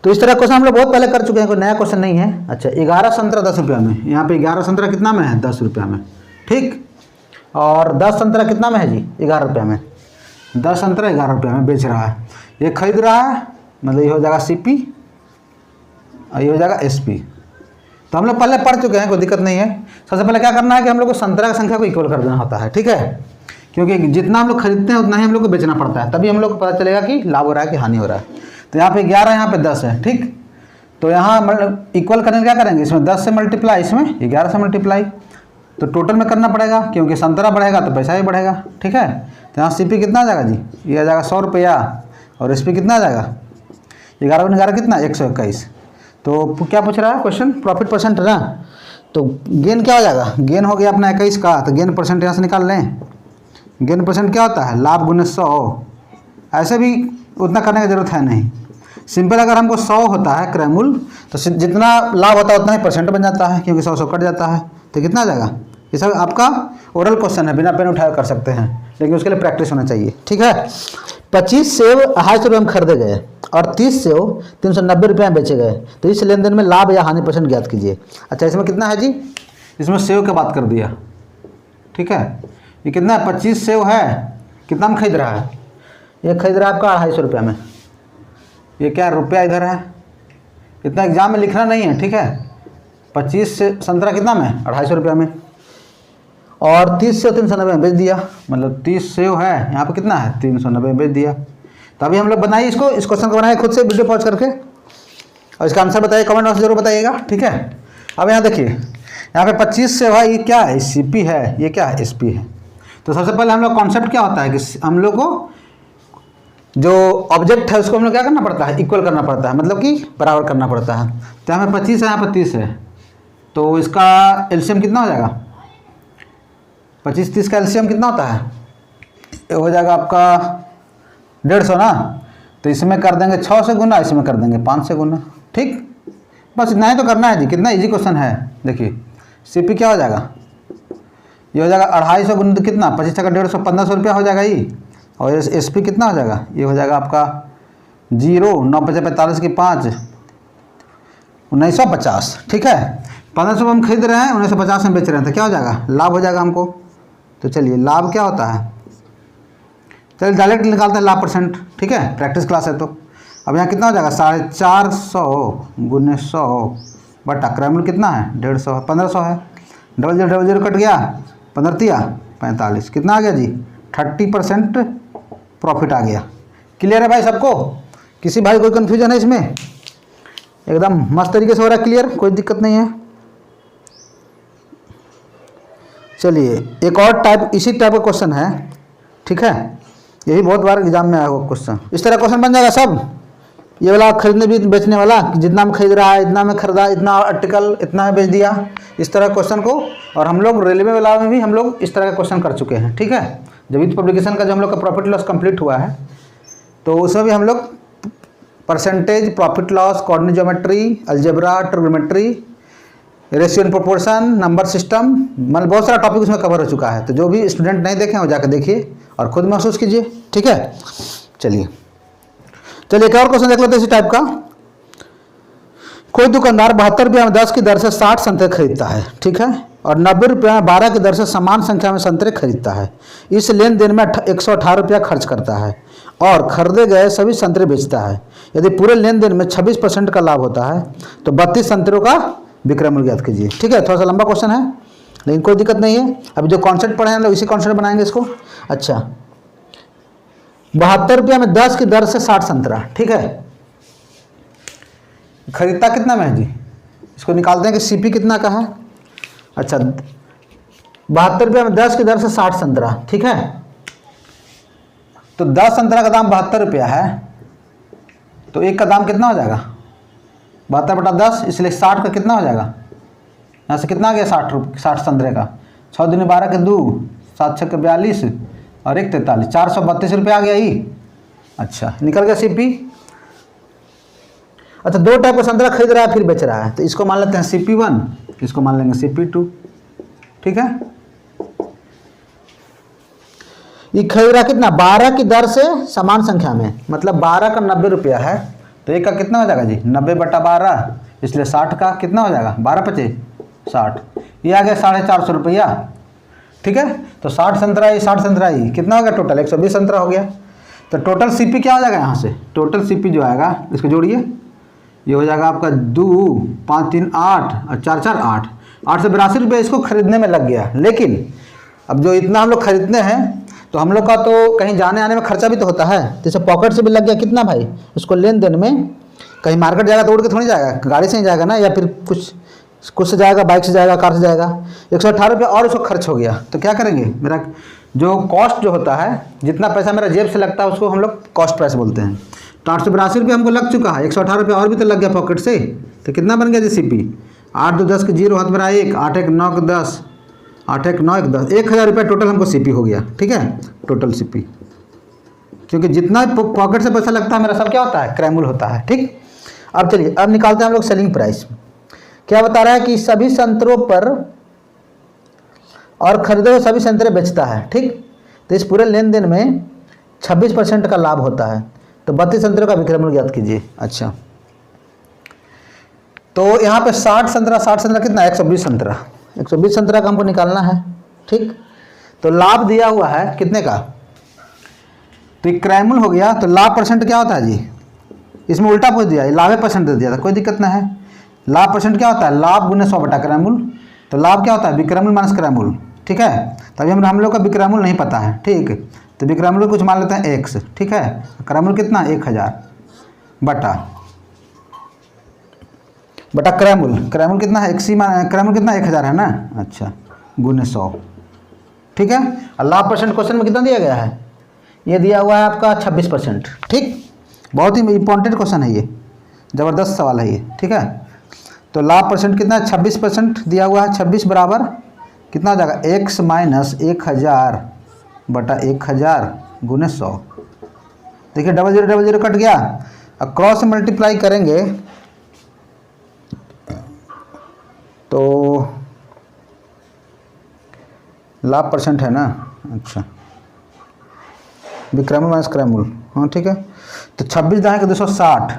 तो इस तरह क्वेश्चन हम लोग बहुत पहले कर चुके हैं, कोई नया क्वेश्चन नहीं है। अच्छा, 11 संतरा 10 रुपया में, यहाँ पे 11 संतरा कितना में है 10 रुपया में। ठीक, और 10 संतरा कितना में है जी 11 रुपया में, 10 संतरा 11 रुपया में बेच रहा है, ये खरीद रहा है, मतलब ये हो जाएगा CP और ये हो जाएगा SP। तो हम लोग पहले पढ़ चुके हैं, कोई दिक्कत नहीं है। सबसे पहले क्या करना है कि हम लोग को संतरा की संख्या को इक्वल कर देना होता है। ठीक है, क्योंकि जितना हम लोग खरीदते हैं उतना ही हम लोग को बेचना पड़ता है, तभी हम लोग को पता चलेगा कि लाभ हो रहा है कि हानि हो रहा है। तो यहाँ पे 11 यहाँ पे 10 है। ठीक, तो यहाँ इक्वल करने क्या करेंगे, इसमें 10 से मल्टीप्लाई, इसमें 11 से मल्टीप्लाई, तो टोटल में करना पड़ेगा क्योंकि संतरा बढ़ेगा तो पैसा ही बढ़ेगा। ठीक है, तो यहाँ CP कितना आ जाएगा जी, ये आ जाएगा 100 रुपया, और SP कितना आ जाएगा 11 कितना 121। तो क्या पूछ रहा है क्वेश्चन, प्रॉफिट परसेंट है ना, तो गेन क्या हो जाएगा, गेन हो गया अपना 21 का, तो गेन परसेंट यहाँ से निकाल लें। गेन परसेंट क्या होता है, लाभ गुने 100, ऐसे भी उतना करने की जरूरत है नहीं, सिंपल अगर हमको 100 होता है क्रयमूल तो जितना लाभ होता है उतना ही परसेंट बन जाता है, क्योंकि 100 कट जाता है, तो कितना आ जाएगा। ये सब आपका ओरल क्वेश्चन है, बिना पेन उठाए कर सकते हैं, लेकिन उसके लिए प्रैक्टिस होना चाहिए। ठीक है, 25 सेव 250 रुपये में खरीदे गए और 30 सेव 390 रुपये में बेचे गए, तो इस लेन देन में लाभ या हानि परसेंट ज्ञात कीजिए। अच्छा, इसमें कितना है जी, इसमें सेव की बात कर दिया। ठीक है, ये कितना है 25 सेव है, कितना में खरीद रहा है, ये खरीद रहा है आपका 250 रुपये में, ये क्या रुपया इधर है, इतना एग्जाम में लिखना नहीं है। ठीक है, 25 से संतरा कितना में 250 रुपये में, और 30 सेव 390 में बेच दिया, मतलब 30 सेव है यहाँ पे कितना है 390 में बेच दिया। तो अभी हम लोग बनाइए इसको, इस क्वेश्चन को बनाइए खुद से वीडियो पॉज करके, और इसका आंसर बताइए, कमेंट बॉक्स जरूर बताइएगा। ठीक है, अब यहाँ देखिए, यहाँ पे 25 सेव है, ये क्या है CP है, ये क्या है SP है। तो सबसे पहले हम लोग कॉन्सेप्ट क्या होता है कि हम लोग को जो ऑब्जेक्ट है उसको हम लोग क्या करना पड़ता है, इक्वल करना पड़ता है, मतलब कि बराबर करना पड़ता है। तो यहाँ पे 25 है, यहाँ पर 30 है, तो इसका LCM कितना हो जाएगा, 25-30 का LCM कितना होता है, ये हो जाएगा आपका 150 ना, तो इसमें कर देंगे 6 से गुना, इसमें कर देंगे 5 से गुना। ठीक, बस इतना ही तो करना है जी, कितना इजी क्वेश्चन है। देखिए CP क्या हो जाएगा, ये हो जाएगा 250 गुना कितना 25 का 150 1500 रुपया हो जाएगा ये। और एस पी कितना हो जाएगा, ये हो जाएगा आपका 0 9 5 45 की 5 1950। ठीक है, 1500 हम खरीद रहे हैं, 1950 में बेच रहे हैं, तो क्या हो जाएगा, लाभ हो जाएगा हमको। तो चलिए लाभ क्या होता है, चलिए डायरेक्ट निकालते हैं लाभ परसेंट। ठीक है, प्रैक्टिस क्लास है तो। अब यहाँ कितना हो जाएगा 450 गुने 100 बटा क्रैमल कितना है 150 1500 है, 00 कट गया 15 45 कितना आ गया जी 30% प्रॉफिट आ गया। क्लियर है भाई सबको, किसी भाई कोई कन्फ्यूजन है इसमें, एकदम मस्त तरीके से हो रहा है, क्लियर, कोई दिक्कत नहीं है। चलिए एक और टाइप, इसी टाइप का क्वेश्चन है। ठीक है, यही बहुत बार एग्जाम में आया हुआ क्वेश्चन। इस तरह क्वेश्चन बन जाएगा सब, ये वाला खरीदने भी बेचने वाला, जितना में खरीद रहा है इतना में खरीदा, इतना आर्टिकल इतना में बेच दिया, इस तरह क्वेश्चन को। और हम लोग रेलवे वाला में भी हम लोग इस तरह का क्वेश्चन कर चुके हैं। ठीक है, जब विथ पब्लिकेशन का जो हम लोग का प्रॉफिट लॉस कंप्लीट हुआ है, तो उसमें भी हम लोग percentage, profit loss, coordinate geometry, algebra, trigonometry, ratio and proportion, number system, मतलब बहुत सारा टॉपिक उसमें कवर हो चुका है। तो जो भी स्टूडेंट नहीं देखें वो जाकर देखिए और खुद महसूस कीजिए। ठीक है, चलिए एक और क्वेश्चन देख लेते हैं इसी टाइप का। कोई दुकानदार 72 रुपये में 10 की दर से 60 संतरे खरीदता है। ठीक है, और 90 रुपये में 12 की दर से समान संख्या में संतरे खरीदता है। इस लेन देन में 118 रुपया खर्च करता है और खरीदे गए सभी संतरे बेचता है। यदि पूरे लेन देन में 26% का लाभ होता है तो 32 संतरों का विक्रय मूल्य ज्ञात कीजिए। ठीक है, थोड़ा सा लंबा क्वेश्चन है लेकिन कोई दिक्कत नहीं है। अभी जो कॉन्सेप्ट पढ़े हैं हम लोग इसी कॉन्सेप्ट बनाएंगे इसको। अच्छा, 72 रुपया में 10 की दर से 60 संतरा। ठीक है, खरीदता कितना में है जी, इसको निकालते हैं कि सीपी कितना का है। अच्छा, 72 रुपया में 10 की दर से 60 संतरा। ठीक है, तो 10 संतरा का दाम 72 रुपया है, तो एक का दाम कितना हो जाएगा 72 बटा 10, इसलिए 60 का कितना हो जाएगा, यहाँ से कितना आ गया 60 संतरे का, 6 दूनी 12 के 2, 7 6 के 42 और 1 43, 432 रुपये आ गया ही। अच्छा, निकल गया सीपी। अच्छा, दो टाइप का संतरा खरीद रहा है फिर बेच रहा है, तो इसको मान लेते हैं CP1, इसको मान लेंगे CP2। ठीक है, ये खरीद रहा कितना 12 की दर से समान संख्या में, मतलब 12 का 90 रुपया है, तो एक का कितना हो जाएगा जी 90 बटा 12, इसलिए 60 का कितना हो जाएगा 12 पचे 60, ये आ गया 450 रुपया। ठीक है, तो 60 संतरा ही 60 संतरा ही कितना हो गया टोटल 120 संतरा हो गया। तो टोटल सीपी क्या हो जाएगा, यहाँ से टोटल सीपी जो आएगा इसको जोड़िए, ये हो जाएगा आपका 2 5 3 8 और 4 4 8, 882 रुपये इसको खरीदने में लग गया। लेकिन अब जो इतना हम लोग खरीदने हैं तो हम लोग का तो कहीं जाने आने में खर्चा भी तो होता है, तो इसे पॉकेट से भी लग गया कितना भाई, उसको लेन देन में कहीं मार्केट जाएगा तो उड़ के थोड़ी जाएगा, गाड़ी से ही जाएगा ना, या फिर कुछ से जाएगा, बाइक से जाएगा, कार से जाएगा, 118 रुपये और उसको खर्च हो गया। तो क्या करेंगे, मेरा जो कॉस्ट जो होता है, जितना पैसा मेरा जेब से लगता है उसको हम लोग कॉस्ट प्राइस बोलते हैं। तो 882 रुपये हमको लग चुका है, 118 रुपये और भी तो लग गया पॉकेट से, तो कितना बन गया जी CP 8 2 10 के 0 हाथ मेरा 1, 8 1 9 के 10, 8 1 9 1 10, 1000 रुपये टोटल हमको CP हो गया। ठीक है, टोटल CP, क्योंकि जितना पॉकेट से पैसा लगता है मेरा सब क्या होता है क्रय मूल्य होता है। ठीक, अब चलिए अब निकालते हैं हम लोग सेलिंग प्राइस। क्या बता रहा है कि सभी संतरों पर और खरीदे हुए सभी संतरे बेचता है। ठीक, तो इस पूरे लेन देन में 26% का लाभ होता है, तो 32 संतरों का विक्रय मूल्य ज्ञात कीजिए। अच्छा, तो यहाँ पे 60 संतरा कितना 120 संतरा, 120 संतरा का हमको निकालना है। ठीक, तो लाभ दिया हुआ है कितने का, तो क्रय मूल्य हो गया, तो लाभ परसेंट क्या होता है जी, इसमें उल्टा पूछ दिया, लाभ परसेंट दे दिया था, कोई दिक्कत ना है। लाभ परसेंट क्या होता है, लाभ गुने 100 बटा क्रय मूल्य, तो लाभ क्या होता है विक्रय मूल्य माइनस क्रय मूल्य। ठीक है, तभी हम लोग का विक्रय मूल्य नहीं पता है। ठीक, तो विक्रय मूल्य कुछ मान लेते हैं x। ठीक है, क्रय मूल्य कितना 1000 बटा क्रय मूल्य कितना है क्रय मूल्य कितना 1000 है ना। अच्छा, गुने 100। ठीक है, और लाभ परसेंट क्वेश्चन में कितना दिया गया है, ये दिया हुआ है आपका 26%। ठीक, बहुत ही इंपॉर्टेंट क्वेश्चन है ये, ज़बरदस्त सवाल है ये। ठीक है, तो लाभ परसेंट कितना है 26% दिया हुआ है, 26 बराबर कितना हो जाएगा x माइनस 1000 बटा 1000 गुने 100। देखिए 00 कट गया, अब क्रॉस मल्टीप्लाई करेंगे तो लाभ परसेंट है ना। अच्छा, विक्रमूल माइनस क्रयमूल, हाँ ठीक है। तो 26 दाएँ के 260,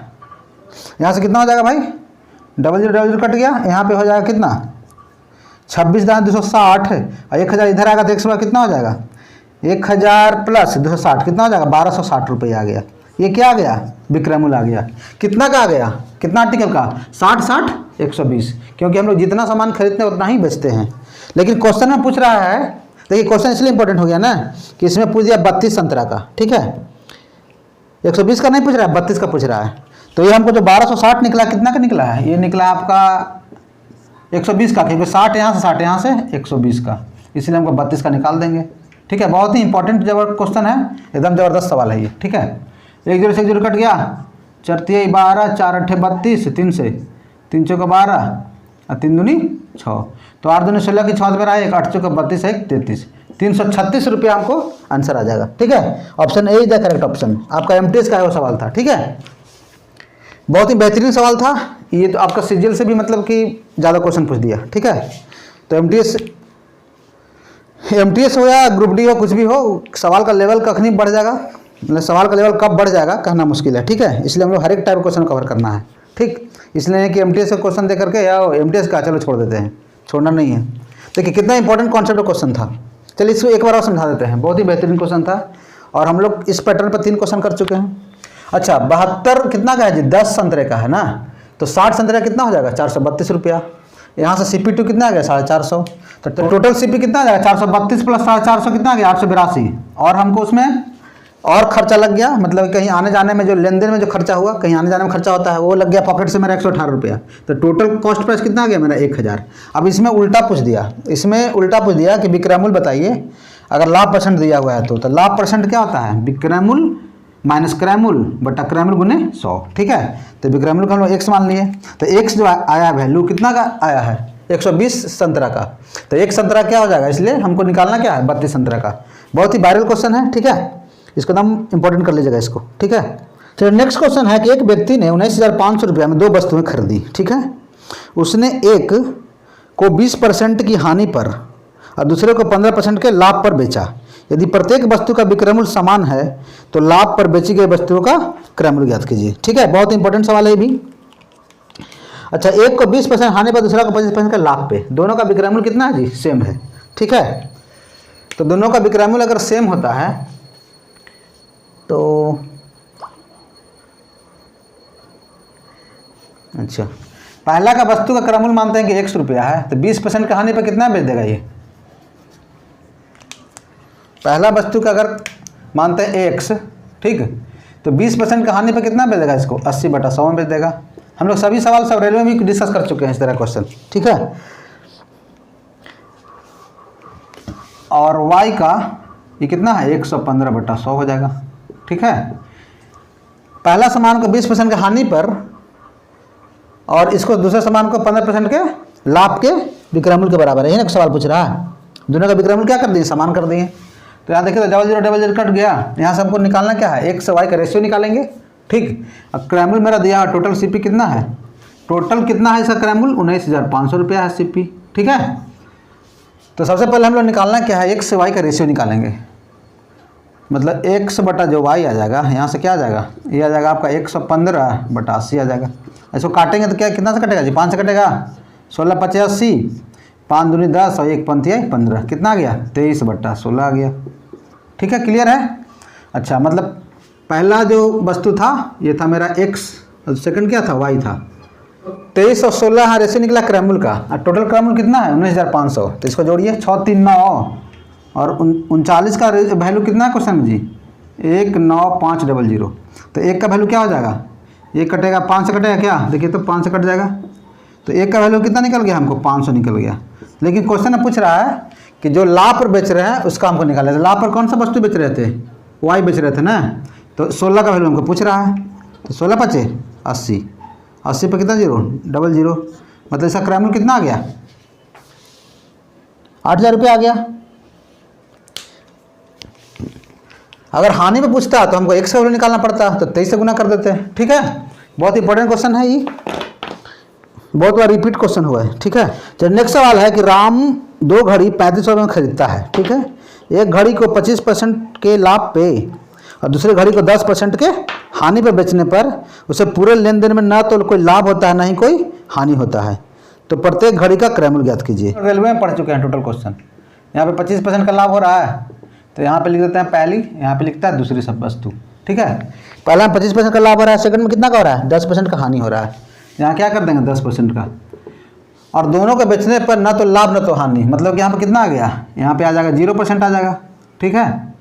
यहाँ से कितना हो जाएगा भाई, डबल जीरो कट गया, यहाँ पे हो जाएगा कितना 26 दाएँ 260 है, और 1000 इधर आएगा तो 100 कितना हो जाएगा 1000 प्लस 260 कितना हो जाएगा 1260 रुपये आ गया। ये क्या आ गया, विक्रयमूल आ गया। कितना का आ गया, कितना आर्टिकल का, 60 120, क्योंकि हम लोग जितना सामान खरीदते हैं उतना ही बेचते हैं। लेकिन क्वेश्चन में पूछ रहा है, देखिए क्वेश्चन इसलिए इंपॉर्टेंट हो गया ना कि इसमें पूछ दिया 32 संतरा का, ठीक है, 120 का नहीं पूछ रहा है, 32 का पूछ रहा है। तो ये हमको जो 1260 निकला, कितना का निकला है, ये निकला आपका 120 का, क्योंकि 60 यहाँ से 60 यहाँ से 120 का, इसलिए हमको 32 का निकाल देंगे। ठीक है, बहुत ही इंपॉर्टेंट क्वेश्चन है, एकदम ज़बरदस्त सवाल है ये। ठीक है, 1 0 से 1 0 कट गया, 4 3 12, 4 8 32, 3 से 3 चौका 12 और 3 दूनी 6, तो 8 दूनी 16 की 6 बार आए, 8 चौका 32 1 33, 336 रुपया हमको आंसर आ जाएगा। ठीक है, option A is the correct option. आपका एमटीएस का है वो सवाल था। ठीक है, बहुत ही बेहतरीन सवाल था ये, तो आपका सीजीएल से भी मतलब कि ज़्यादा क्वेश्चन पूछ दिया। ठीक है, तो एमटीएस हो या ग्रुप डी हो, कुछ भी हो, सवाल का लेवल कखनी बढ़ जाएगा, मतलब सवाल का लेवल कब बढ़ जाएगा कहना मुश्किल है। ठीक है, इसलिए हम लोग हर एक टाइप क्वेश्चन कवर करना है। ठीक, इसलिए कि एमटीएस का क्वेश्चन दे करके या एमटीएस का चलो छोड़ देते हैं, छोड़ना नहीं है। देखिए कितना इंपॉर्टेंट कॉन्सेप्ट क्वेश्चन था। चलिए इसको एक बार और समझा देते हैं, बहुत ही बेहतरीन क्वेश्चन था और हम लोग इस पैटर्न पर 3 क्वेश्चन कर चुके हैं। अच्छा, 72 कितना का है जी, 10 संतरे का है ना, तो 60 संतरे कितना हो जाएगा 432 रुपया। यहाँ से CP2 कितना आ गया 450, तो टोटल CP कितना आ जाएगा 432 प्लस 450 कितना आ गया 882, और हमको उसमें और खर्चा लग गया, मतलब कहीं आने जाने में जो लेन देन में जो खर्चा हुआ, कहीं आने जाने में खर्चा होता है, वो लग गया पॉकेट से मेरा 118 रुपया। तो टोटल कॉस्ट प्राइस कितना आ गया मेरा 1000। अब इसमें उल्टा पूछ दिया, कि विक्रयमूल बताइए अगर लाभ परसेंट दिया हुआ है तो लाभ परसेंट क्या होता है, विक्रयमूल माइनस क्रयमूल बटा क्रयमूल गुने 100। ठीक है, तो विक्रयमूल का हम लोग x मान लिए, तो x जो आया वैल्यू कितना का आया है 120 संतरा का, तो 1 संतरा क्या हो जाएगा, इसलिए हमको निकालना क्या है 32 संतरा का। बहुत ही वायरल क्वेश्चन है। ठीक है, इसको एकदम इंपॉर्टेंट कर लीजिएगा इसको। ठीक है, तो नेक्स्ट क्वेश्चन है कि एक व्यक्ति ने 19,500 रुपया में 2 वस्तुएं खरीदी। ठीक है, उसने एक को 20% की हानि पर और दूसरे को 15% के लाभ पर बेचा। यदि प्रत्येक वस्तु का विक्रयमूल समान है तो लाभ पर बेची गई वस्तुओं का क्रयमूल ज्ञात कीजिए। ठीक है, बहुत इंपॉर्टेंट सवाल है ये भी। अच्छा, एक को 20% हानि पर, दूसरा को 25% का लाभ पे, दोनों का विक्रयमूल कितना है जी, सेम है। ठीक है, तो दोनों का विक्रयमूल अगर सेम होता है तो अच्छा, पहला का वस्तु का क्रयमूल मानते हैं कि 100 रुपया है, तो 20% का हानि पर कितना बेच देगा ये, पहला वस्तु का अगर मानते हैं x, ठीक, तो 20% का हानि पर कितना बेच देगा इसको 80/100 में बेच देगा। हम लोग सभी सवाल सब रेलवे में भी डिस्कस कर चुके हैं इस तरह क्वेश्चन। ठीक है, और y का ये कितना है 115/100 हो जाएगा। ठीक है, पहला सामान को 20% के हानि पर और इसको दूसरे सामान को 15% के लाभ के विक्रयमूल के बराबर है, यही ना सवाल पूछ रहा है। दोनों का विक्रयमूल क्या कर दिए, समान कर दिए। तो यहाँ देखिए तो डबल जीरो कट गया, यहाँ से हमको निकालना क्या है, x से y का रेशियो निकालेंगे। ठीक, अब क्रयमूल मेरा दिया है, टोटल CP कितना है, टोटल कितना है इसका क्रयमूल 19,500 रुपया है CP। ठीक है, तो सबसे पहले हम लोग निकालना क्या है, x से y का रेशियो निकालेंगे, मतलब x बटा जो y आ जाएगा, यहाँ से क्या आ जाएगा, ये आ जाएगा आपका 115/80 आ जाएगा। इसको काटेंगे तो क्या कितना से कटेगा जी, 5 से कटेगा, 16 5 80, 5 दूनी 10 और 1 पंथी 15, कितना आ गया 23/16 आ गया। ठीक है, क्लियर है। अच्छा, मतलब पहला जो वस्तु था ये था मेरा x और सेकंड क्या था y था, 23 और 16 हाँ रेशियो निकला क्रयमूल का, और टोटल क्रयमूल कितना है 19,500, तो इसको जोड़िए 6 3 9 और 39 का वैल्यू कितना है क्वेश्चन में जी 19500, तो 1 का वैल्यू क्या हो जाएगा, 1 कटेगा 5 से कटेगा क्या, देखिए तो 5 से कट जाएगा, तो 1 का वैल्यू कितना निकल गया हमको 500 निकल गया। लेकिन क्वेश्चन में पूछ रहा है कि जो लाभ पर बेच रहे हैं उसका हमको निकालना है। लाभ पर कौन सा वस्तु बेच रहे थे, y बेच रहे थे ना, तो 16 का वैल्यू हमको पूछ रहा है, तो 16 5 80, 80 पर कितना जीरो, डबल जीरो, मतलब इसका क्रयमूल कितना आ गया 8,000 रुपया आ गया। अगर हानि में पूछता तो हमको x का वैल्यू निकालना पड़ता, तो 23 से गुना कर देते हैं। ठीक है, बहुत इंपॉर्टेंट क्वेश्चन है ये, बहुत बार रिपीट क्वेश्चन हुआ है। ठीक है, तो नेक्स्ट सवाल है कि राम दो घड़ी 3500 में खरीदता है, ठीक है। एक घड़ी को 25% के लाभ पे और दूसरी घड़ी को 10% के हानि पे बेचने पर उसे पूरे लेन देन में ना तो कोई लाभ होता है ना ही कोई हानि होता है। तो प्रत्येक घड़ी का क्रय मूल्य ज्ञात कीजिए। रेलवे में पढ़ चुके हैं टोटल क्वेश्चन। यहाँ पे 25% का लाभ हो रहा है, तो यहाँ पे लिख देते हैं पहली, यहाँ पे लिखता है दूसरी सब वस्तु, ठीक है। पहला में 25% का लाभ हो रहा है, सेकंड में कितना का हो रहा है, 10% का हानि हो रहा है। यहाँ क्या कर देंगे 10% का, और दोनों के बेचने पर ना तो लाभ ना तो हानि, मतलब कि यहाँ पे कितना आ गया, यहाँ पे आ जाएगा 0% आ जाएगा, ठीक है।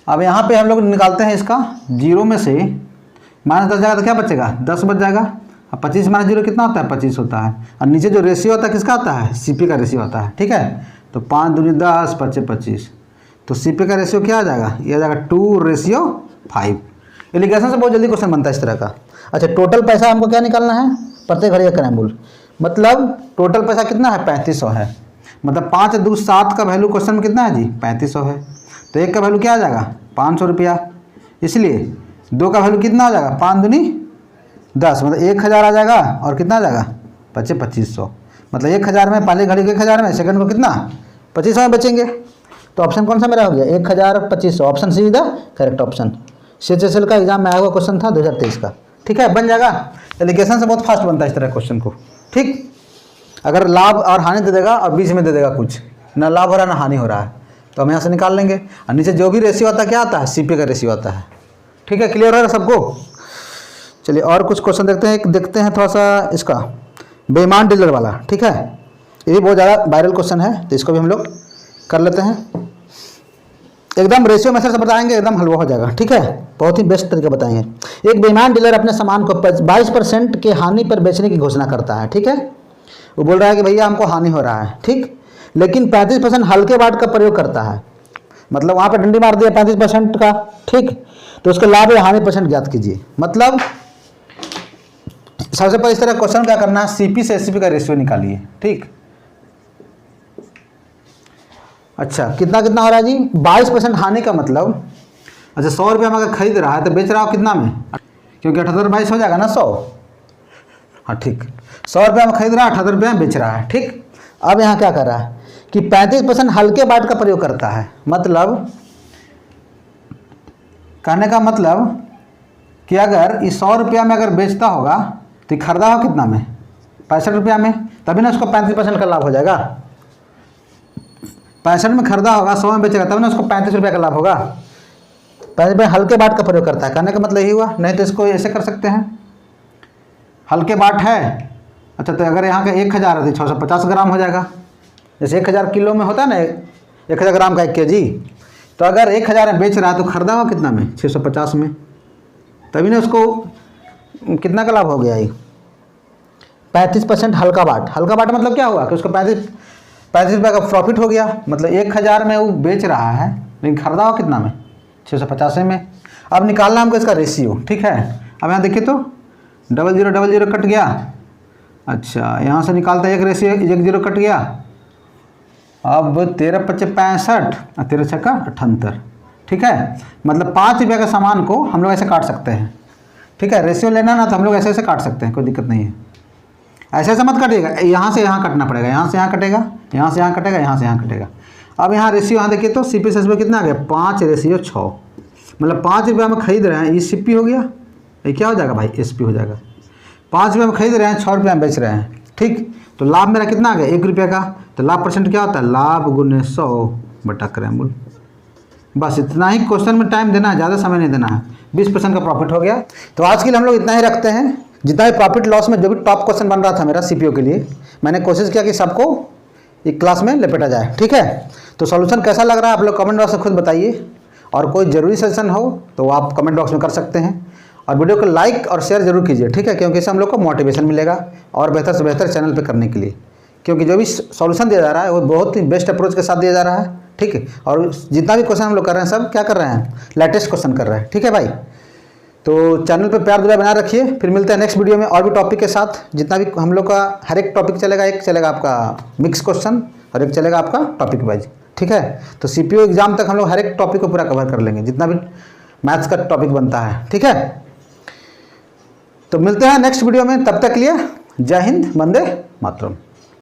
अब यहाँ पे हम लोग निकालते हैं इसका, 0 में से -10 जाएगा तो क्या बचेगा, 10 बच जाएगा। अब 25 - 0 कितना होता है, 25 होता है। और नीचे जो रेशियो होता है किसका आता है, सीपी का रेशियो आता है, ठीक है। तो 5 दूनी 10, 5 25, तो सीपी का रेशियो क्या आ जाएगा, ये आ जाएगा 2:5। एलिगेशन से बहुत जल्दी क्वेश्चन बनता है इस तरह का। अच्छा, टोटल पैसा हमको क्या निकालना है, प्रत्येक घड़ी का क्रय मूल्य, मतलब टोटल पैसा कितना है, 3500 है। मतलब 5 दूनी 7 का वैल्यू क्वेश्चन में कितना है जी, 3500 है। तो एक का वैल्यू क्या आ जाएगा, 500 रुपया। इसलिए 2 का वैल्यू कितना आ जाएगा, 5 दूनी 10, मतलब 1000 आ जाएगा। और कितना आ जाएगा, 2500। मतलब 1000 में, पहले घड़ी के 1000 में, सेकंड को कितना 2500 में बचेंगे। तो ऑप्शन कौन सा मेरा हो गया, 102500। Option see the correct option. CHSL का एग्जाम में आया हुआ क्वेश्चन था 2023 का, ठीक है, बन जाएगा। एलिगेशन से बहुत फास्ट बनता है इस तरह क्वेश्चन को, ठीक। अगर लाभ और हानि दे देगा और बीच में दे देगा कुछ, ना लाभ हो रहा है ना हानि हो रहा है, तो हम यहाँ से निकाल लेंगे। और नीचे जो भी रेशियो आता है क्या आता है, सीपी का रेशियो आता है, ठीक है। क्लियर हो रहा है सबको। चलिए और कुछ क्वेश्चन देखते हैं थोड़ा सा इसका, बेईमान डीलर वाला, ठीक है। ये भी बहुत ज़्यादा वायरल क्वेश्चन है, तो इसको भी हम लोग कर लेते हैं। एकदम रेशियो मेथड से बताएंगे, एकदम हलवा हो जाएगा, ठीक है। बहुत ही बेस्ट तरीका बताएंगे। एक बेईमान डीलर अपने सामान को 22% के हानि पर बेचने की घोषणा करता है, ठीक है। वो बोल रहा है कि भैया हमको हानि हो रहा है, ठीक, लेकिन 35% हल्के बाट का प्रयोग करता है। मतलब वहाँ पर डंडी मार दिया 35% का, ठीक। तो उसके लाभ या हानि % ज्ञात कीजिए। मतलब सबसे पहले इस तरह क्वेश्चन क्या करना है, सीपी से एसपी का रेशियो निकालिए, ठीक। अच्छा, कितना कितना हो रहा है जी, 22% हानि का मतलब, अच्छा 100 रुपये में अगर खरीद रहा है तो बेच रहा हो कितना में, क्योंकि 78 22 हो जाएगा ना 100, हाँ ठीक। 100 रुपये में खरीद रहा है, 78 रुपये में बेच रहा है, ठीक। अब यहाँ क्या कर रहा है कि 35% हल्के बाट का प्रयोग करता है। मतलब कहने का मतलब कि अगर इस 100 रुपया में अगर बेचता होगा तो खरीदा हो कितना में, 65 रुपया में, तभी ना उसको 35% का लाभ हो जाएगा। 65 में खरीदा होगा, 100 में बेचेगा, तब ना उसको 35 रुपये का लाभ होगा। 35 रुपये हल्के बाट का प्रयोग करता है, कहने का मतलब यही हुआ। नहीं तो इसको ऐसे कर सकते हैं, हल्के बाट है, अच्छा तो अगर यहाँ का 1000 है तो 650 ग्राम हो जाएगा। जैसे 1000 किलो में होता है ना 1000 ग्राम का 1 kg, तो अगर 1000 में बेच रहा है तो खरीदा हुआ कितना में, 650 में, तभी ना उसको कितना का लाभ हो गया ये, 35% हल्का बाट। हल्का बाट मतलब क्या हुआ कि उसको 35 रुपये का प्रॉफिट हो गया। मतलब 1000 में वो बेच रहा है, लेकिन खरीदा हुआ कितना में, 650 में। अब निकालना हमको इसका रेशियो, ठीक है। अब यहाँ देखिए तो 0000 कट गया। अच्छा, यहाँ से निकालता है 1 रेशियो, 1 0 कट गया। अब 13 × 5 = 65 और 13 × 6 = 78, ठीक है। मतलब 5 रुपये का सामान को हम लोग ऐसे काट सकते हैं, ठीक है। रेशियो लेना ना तो हम लोग ऐसे ऐसे काट सकते हैं, कोई दिक्कत नहीं है। ऐसे ऐसे मत कटिएगा, यहाँ से यहाँ कटना पड़ेगा, यहाँ से यहाँ कटेगा, यहाँ से यहाँ कटेगा, यहाँ से यहाँ कटेगा। अब यहाँ रेशियो यहाँ देखिए तो सीपी से एसपी कितना आ गया, 5:6। मतलब 5 रुपये में खरीद रहे हैं, ये सीपी हो गया, ये क्या हो जाएगा भाई, एसपी हो जाएगा। 5 रुपये में खरीद रहे हैं, 6 रुपये में बेच रहे हैं, ठीक। तो लाभ मेरा कितना आ गया, 1 रुपये का। तो लाभ % क्या होता है, लाभ × 100 बटा क्रय मूल्य। बस इतना ही क्वेश्चन में टाइम देना है, ज़्यादा समय नहीं देना है। 20% का प्रॉफिट हो गया। तो आज के लिए हम लोग इतना ही रखते हैं। जितना भी प्रॉफिट लॉस में जो भी टॉप क्वेश्चन बन रहा था मेरा सीपीओ के लिए, मैंने कोशिश किया कि सबको एक क्लास में लपेटा जाए, ठीक है। तो सॉल्यूशन कैसा लग रहा है आप लोग कमेंट बॉक्स में खुद बताइए, और कोई ज़रूरी सजेशन हो तो आप कमेंट बॉक्स में कर सकते हैं। और वीडियो को लाइक और शेयर जरूर कीजिए, ठीक है, क्योंकि इससे हम लोग को मोटिवेशन मिलेगा और बेहतर से बेहतर चैनल पे करने के लिए। क्योंकि जो भी सॉल्यूशन दिया जा रहा है वो बहुत ही बेस्ट अप्रोच के साथ दिया जा रहा है, ठीक है। और जितना भी क्वेश्चन हम लोग कर रहे हैं सब क्या कर रहे हैं, लेटेस्ट क्वेश्चन कर रहे हैं, ठीक है भाई। तो चैनल पे प्यार दुआ बना रखिए। फिर मिलते हैं नेक्स्ट वीडियो में और भी टॉपिक के साथ। जितना भी हम लोग का हर एक टॉपिक चलेगा, एक चलेगा आपका मिक्स क्वेश्चन और एक चलेगा आपका टॉपिक वाइज, ठीक है। तो सीपीओ एग्जाम तक हम लोग हर एक टॉपिक को पूरा कवर कर लेंगे, जितना भी मैथ्स का टॉपिक बनता है, ठीक है। तो मिलते हैं नेक्स्ट वीडियो में, तब तक के लिए जय हिंद, वंदे मातरम।